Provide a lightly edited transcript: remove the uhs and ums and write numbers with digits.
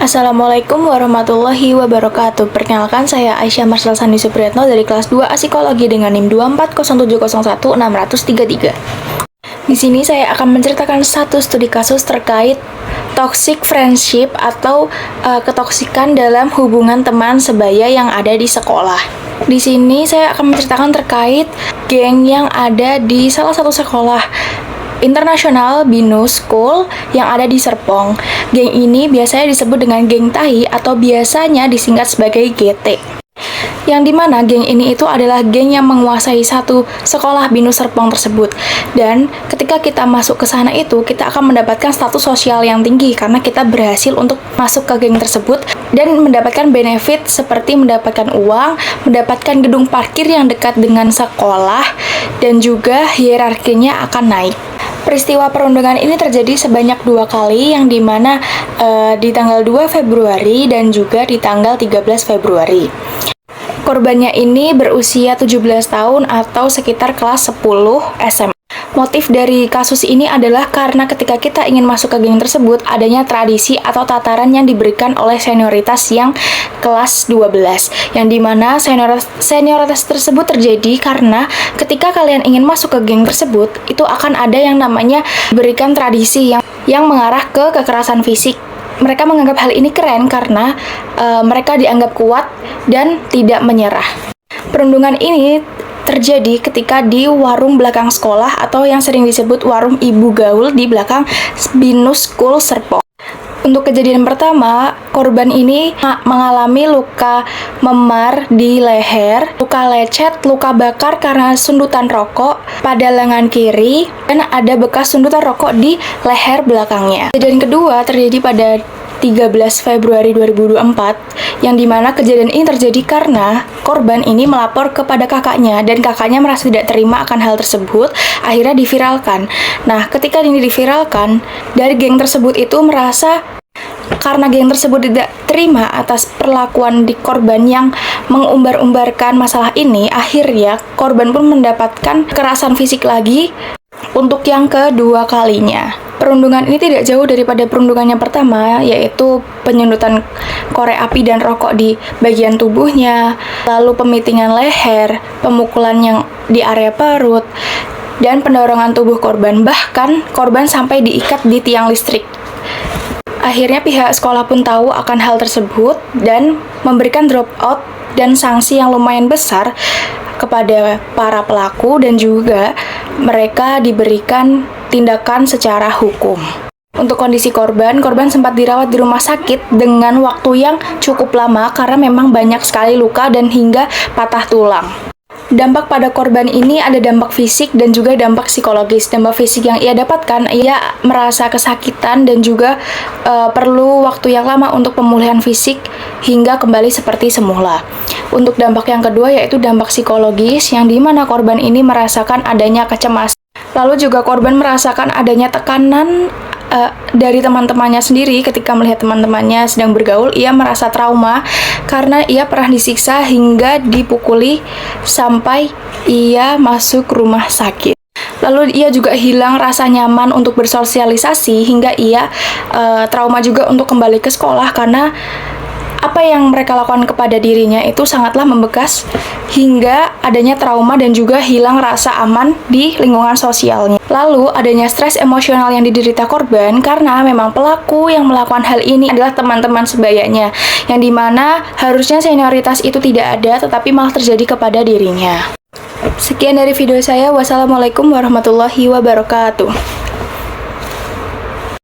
Assalamualaikum warahmatullahi wabarakatuh. Perkenalkan, saya Aisyah Marsal Sandi Supriyatno dari kelas 2A Psikologi dengan NIM 240701633. Di sini saya akan menceritakan satu studi kasus terkait toxic friendship atau ketoksikan dalam hubungan teman sebaya yang ada di sekolah. Di sini saya akan menceritakan terkait geng yang ada di salah satu sekolah internasional Binus School yang ada di Serpong. Geng ini biasanya disebut dengan geng tai atau biasanya disingkat sebagai GT. Yang dimana geng ini itu adalah geng yang menguasai satu sekolah Binus Serpong tersebut. Dan ketika kita masuk ke sana itu, kita akan mendapatkan status sosial yang tinggi karena kita berhasil untuk masuk ke geng tersebut dan mendapatkan benefit seperti mendapatkan uang, mendapatkan gedung parkir yang dekat dengan sekolah, dan juga hierarkinya akan naik. Peristiwa perundungan ini terjadi sebanyak 2 kali, yang dimana di tanggal 2 Februari dan juga di tanggal 13 Februari. Korbannya ini berusia 17 tahun atau sekitar kelas 10 SMA. Motif dari kasus ini adalah karena ketika kita ingin masuk ke geng tersebut, adanya tradisi atau tataran yang diberikan oleh senioritas yang kelas 12. Yang dimana senioritas tersebut terjadi karena ketika kalian ingin masuk ke geng tersebut, itu akan ada yang namanya berikan tradisi yang mengarah ke kekerasan fisik. Mereka menganggap hal ini keren karena mereka dianggap kuat dan tidak menyerah. Perundungan ini terjadi ketika di warung belakang sekolah atau yang sering disebut warung ibu gaul di belakang Binus School Serpong. Untuk kejadian pertama, korban ini mengalami luka memar di leher, luka lecet, luka bakar karena sundutan rokok pada lengan kiri, dan ada bekas sundutan rokok di leher belakangnya. Kejadian kedua terjadi pada 13 Februari 2024, yang dimana kejadian ini terjadi karena korban ini melapor kepada kakaknya dan kakaknya merasa tidak terima akan hal tersebut, akhirnya diviralkan. Nah, ketika ini diviralkan, dari geng tersebut itu merasa karena geng tersebut tidak terima atas perlakuan di korban yang mengumbar-umbarkan masalah ini, akhirnya korban pun mendapatkan kekerasan fisik lagi untuk yang kedua kalinya. Perundungan ini tidak jauh daripada perundungan yang pertama, yaitu penyundutan korek api dan rokok di bagian tubuhnya, lalu pemitingan leher, pemukulan yang di area perut, dan pendorongan tubuh korban. Bahkan korban sampai diikat di tiang listrik. Akhirnya pihak sekolah pun tahu akan hal tersebut dan memberikan drop out dan sanksi yang lumayan besar kepada para pelaku, dan juga mereka diberikan tindakan secara hukum. Untuk kondisi korban sempat dirawat di rumah sakit dengan waktu yang cukup lama karena memang banyak sekali luka dan hingga patah tulang. Dampak pada korban ini ada dampak fisik dan juga dampak psikologis. Dampak fisik yang ia dapatkan, ia merasa kesakitan dan juga perlu waktu yang lama untuk pemulihan fisik hingga kembali seperti semula. Untuk dampak yang kedua yaitu dampak psikologis, yang dimana korban ini merasakan adanya kecemasan. Lalu juga korban merasakan adanya tekanan dari teman-temannya sendiri. Ketika melihat teman-temannya sedang bergaul, ia merasa trauma karena ia pernah disiksa hingga dipukuli sampai ia masuk rumah sakit. Lalu ia juga hilang rasa nyaman untuk bersosialisasi hingga ia trauma juga untuk kembali ke sekolah karena apa yang mereka lakukan kepada dirinya itu sangatlah membekas hingga adanya trauma dan juga hilang rasa aman di lingkungan sosialnya. Lalu adanya stres emosional yang diderita korban karena memang pelaku yang melakukan hal ini adalah teman-teman sebayanya, yang dimana harusnya senioritas itu tidak ada tetapi malah terjadi kepada dirinya. Sekian dari video saya. Wassalamualaikum warahmatullahi wabarakatuh.